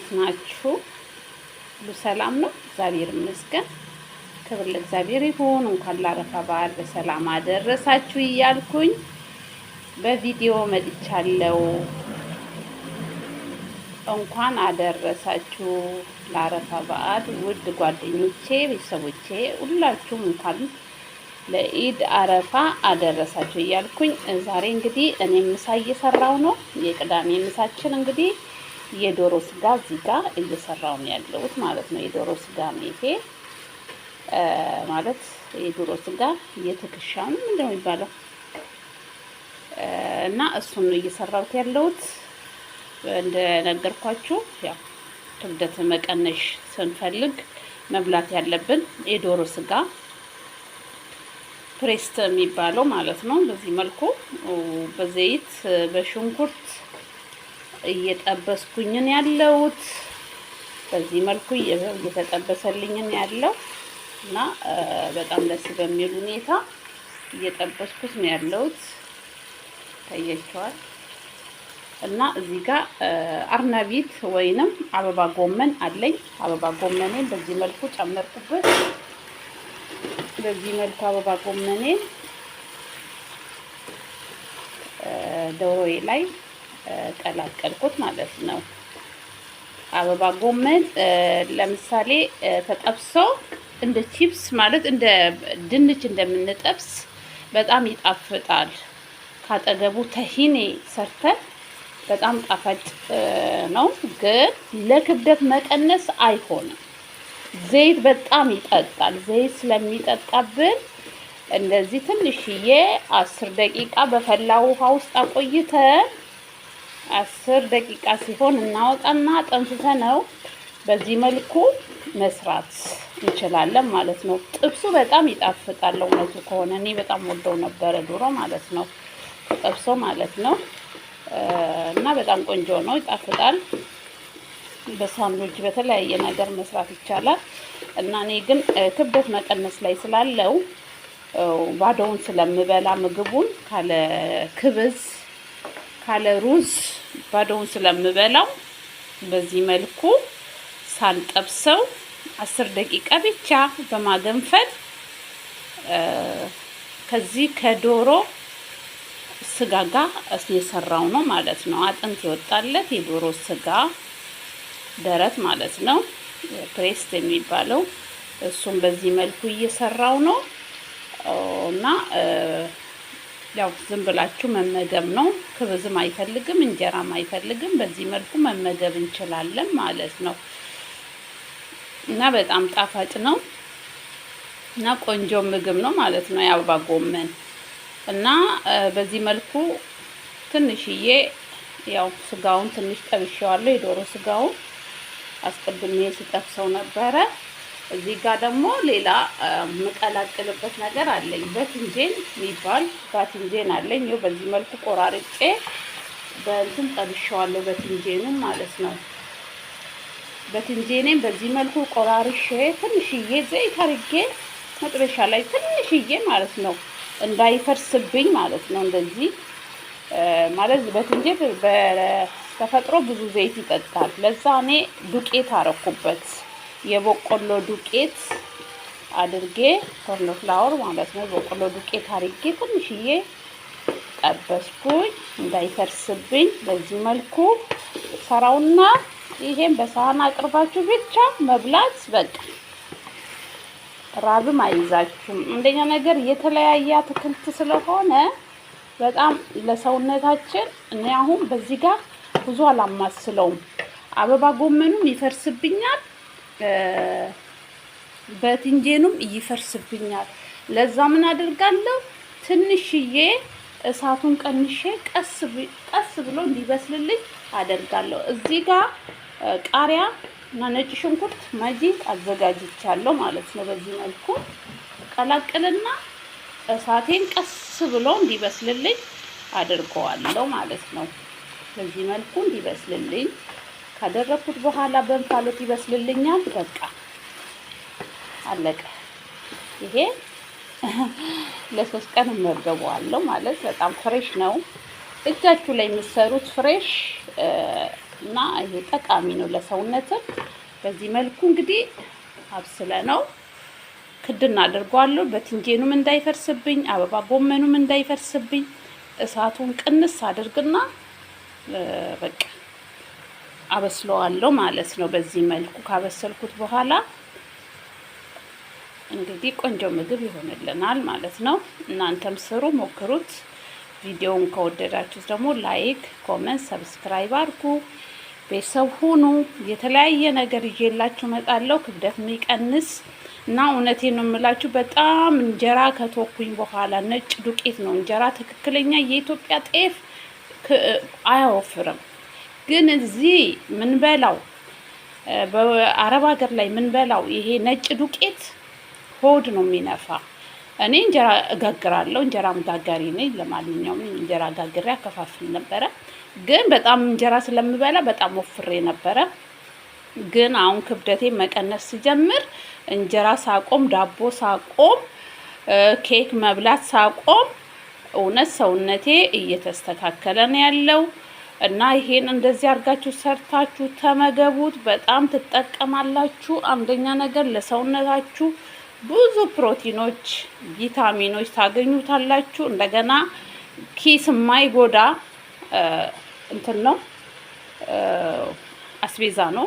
እንዴት ናችሁ? ሁሉ ሰላም ነው? እግዚአብሔር ይመስገን። ክብር ለእግዚአብሔር ይሁን። እንኳን ለአረፋ በዓል በሰላም አደረሳችሁ እያልኩኝ በቪዲዮ መጥቻለሁ። እንኳን አደረሳችሁ ለአረፋ በዓል ውድ ጓደኞቼ፣ ቤተሰቦቼ ሁላችሁም እንኳን ለኢድ አረፋ አደረሳችሁ እያልኩኝ ዛሬ እንግዲህ እኔ ምሳ እየሰራው ነው። የቅዳሜ ምሳችን እንግዲህ የዶሮ ስጋ እዚህ ጋር እየሰራው ነው ያለሁት ማለት ነው። የዶሮ ስጋ ነው ይሄ ማለት የዶሮ ስጋ የትከሻ ነው ምንድነው የሚባለው እና እሱን ነው እየሰራሁት ያለሁት። እንደነገርኳችሁ ያው ክብደት መቀነሽ ስንፈልግ መብላት ያለብን የዶሮ ስጋ ፕሬስት የሚባለው ማለት ነው። በዚህ መልኩ በዘይት በሽንኩርት እየጠበስኩኝን ያለሁት በዚህ መልኩ እየተጠበሰልኝን ያለው እና በጣም ደስ በሚል ሁኔታ እየጠበስኩት ነው ያለሁት ታያችኋል። እና እዚህ ጋር አርናቢት ወይንም አበባ ጎመን አለኝ። አበባ ጎመኔን በዚህ መልኩ ጨመርኩበት። በዚህ መልኩ አበባ ጎመኔን ዶሮዬ ላይ ቀላቀልኩት ማለት ነው። አበባ ጎመን ለምሳሌ ተጠብሰው እንደ ቺፕስ ማለት እንደ ድንች እንደምንጠብስ በጣም ይጣፍጣል። ካጠገቡ ተሂኔ ሰርተን በጣም ጣፋጭ ነው፣ ግን ለክብደት መቀነስ አይሆንም። ዘይት በጣም ይጠጣል። ዘይት ስለሚጠጣብን እንደዚህ ትንሽዬ 10 ደቂቃ በፈላ ውሃ ውስጥ አቆይተን 10 ደቂቃ ሲሆን እናወጣና ጠንፍፈነው በዚህ መልኩ መስራት እንችላለን ማለት ነው። ጥብሱ በጣም ይጣፍጣል። እውነቱ ከሆነ እኔ በጣም ወደው ነበረ ድሮ ማለት ነው፣ ተጠብሶ ማለት ነው። እና በጣም ቆንጆ ነው፣ ይጣፍጣል። በሳንዱች በተለያየ ነገር መስራት ይቻላል። እና እኔ ግን ክብደት መቀነስ ላይ ስላለው ባዶውን ስለምበላ ምግቡን ካለ ክብዝ ካለ ሩዝ ባዶውን ስለምበላው በዚህ መልኩ ሳልጠብሰው 10 ደቂቃ ብቻ በማገንፈል ከዚህ ከዶሮ ስጋ ጋር እየሰራው ነው ማለት ነው። አጥንት የወጣለት የዶሮ ስጋ ደረት ማለት ነው፣ ፕሬስት የሚባለው እሱም በዚህ መልኩ እየሰራው ነው። እና ያው ዝም ብላችሁ መመገብ ነው። ክብዝም አይፈልግም፣ እንጀራም አይፈልግም። በዚህ መልኩ መመገብ እንችላለን ማለት ነው። እና በጣም ጣፋጭ ነው እና ቆንጆ ምግብ ነው ማለት ነው የአበባ ጎመን። እና በዚህ መልኩ ትንሽዬ ያው ስጋውን ትንሽ ጠብሼዋለሁ። የዶሮ ስጋውን አስቀድሜ ስጠብሰው ነበረ። እዚህ ጋር ደግሞ ሌላ የምቀላቅልበት ነገር አለኝ። በትንጄን የሚባል ባትንጄን አለኝ። ይኸው በዚህ መልኩ ቆራርጬ በእንትን ጠብሼዋለሁ፣ በትንጄኑ ማለት ነው። በትንጄኔን በዚህ መልኩ ቆራርሼ ትንሽዬ ዘይት አድርጌ መጥበሻ ላይ ትንሽዬ ማለት ነው እንዳይፈርስብኝ ማለት ነው። እንደዚህ ማለት በትንጄት በተፈጥሮ ብዙ ዘይት ይጠጣል። ለዛ እኔ ዱቄት አረኩበት፣ የበቆሎ ዱቄት አድርጌ ኮርን ፍላወር ማለት ነው። በቆሎ ዱቄት አድርጌ ትንሽዬ ጠበስኩኝ እንዳይፈርስብኝ። በዚህ መልኩ ሰራውና ይሄን በሳህን አቅርባችሁ ብቻ መብላት በቃ ራብም አይዛችሁም። አንደኛ ነገር የተለያየ አትክልት ስለሆነ በጣም ለሰውነታችን እኔ አሁን በዚህ ጋር ብዙ አላማስለውም። አበባ ጎመኑም ይፈርስብኛል፣ በትንጄኑም ይፈርስብኛል። ለዛ ምን አደርጋለሁ? ትንሽዬ እሳቱን ቀንሼ ቀስ ብሎ እንዲበስልልኝ አደርጋለሁ። እዚህ ጋር ቃሪያ እና ነጭ ሽንኩርት ማጂ አዘጋጅቻለሁ ማለት ነው። በዚህ መልኩ ቀላቅልና እሳቴን ቀስ ብሎ እንዲበስልልኝ አድርገዋለሁ ማለት ነው። በዚህ መልኩ እንዲበስልልኝ ካደረኩት በኋላ በእንፋሎት ይበስልልኛል። በቃ አለቀ። ይሄ ለ3 ቀን እመገበዋለሁ ማለት በጣም ፍሬሽ ነው። እጃችሁ ላይ የምትሰሩት ፍሬሽ እና ይሄ ጠቃሚ ነው ለሰውነትም። በዚህ መልኩ እንግዲህ አብስለ ነው ክድና አድርጓለሁ። በትንጄኑም እንዳይፈርስብኝ፣ አበባ ጎመኑም እንዳይፈርስብኝ እሳቱን ቅንስ አድርግና በቃ አበስለዋለሁ ማለት ነው። በዚህ መልኩ ካበሰልኩት በኋላ እንግዲህ ቆንጆ ምግብ ይሆንልናል ማለት ነው። እናንተም ስሩ፣ ሞክሩት። ቪዲዮውን ከወደዳችሁት ደግሞ ላይክ፣ ኮሜንት፣ ሰብስክራይብ አድርጉ። ቤተሰብ ሁኑ። የተለያየ ነገር ይዤላችሁ እመጣለሁ፣ ክብደት የሚቀንስ እና እውነቴን ነው የምላችሁ። በጣም እንጀራ ከተወኩኝ በኋላ ነጭ ዱቄት ነው እንጀራ፣ ትክክለኛ የኢትዮጵያ ጤፍ አያወፍርም። ግን እዚህ ምንበላው በአረብ ሀገር ላይ ምንበላው ይሄ ነጭ ዱቄት ሆድ ነው የሚነፋ። እኔ እንጀራ እጋግራለሁ፣ እንጀራ ጋጋሪ ነኝ። ለማንኛውም እንጀራ ጋግሬ አከፋፍል ነበረ። ግን በጣም እንጀራ ስለምበላ በጣም ወፍሬ ነበረ። ግን አሁን ክብደቴ መቀነስ ሲጀምር እንጀራ ሳቆም፣ ዳቦ ሳቆም፣ ኬክ መብላት ሳቆም እውነት ሰውነቴ እየተስተካከለ ነው ያለው። እና ይሄን እንደዚህ አድርጋችሁ ሰርታችሁ ተመገቡት። በጣም ትጠቀማላችሁ። አንደኛ ነገር ለሰውነታችሁ ብዙ ፕሮቲኖች፣ ቪታሚኖች ታገኙታላችሁ። እንደገና ኪስ የማይጎዳ እንትን ነው፣ አስቤዛ ነው።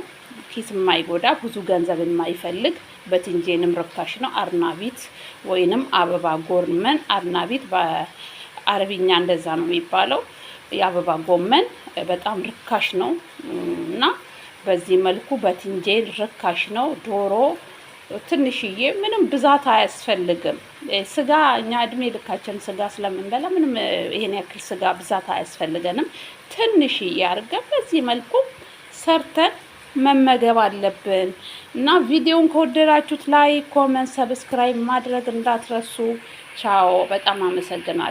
ኪስ የማይጎዳ ብዙ ገንዘብ የማይፈልግ በትንጄንም ርካሽ ነው። አርናቢት ወይንም አበባ ጎመን፣ አርናቢት በአረብኛ እንደዛ ነው የሚባለው። የአበባ ጎመን በጣም ርካሽ ነው እና በዚህ መልኩ በትንጄን ርካሽ ነው። ዶሮ ትንሽዬ፣ ምንም ብዛት አያስፈልግም። ስጋ እኛ እድሜ ልካችን ስጋ ስለምንበላ ምንም ይሄን ያክል ስጋ ብዛት አያስፈልገንም። ትንሽዬ አድርገን በዚህ መልኩ ሰርተን መመገብ አለብን እና ቪዲዮውን ከወደዳችሁት ላይክ፣ ኮሜንት፣ ሰብስክራይብ ማድረግ እንዳትረሱ። ቻው። በጣም አመሰግናለሁ።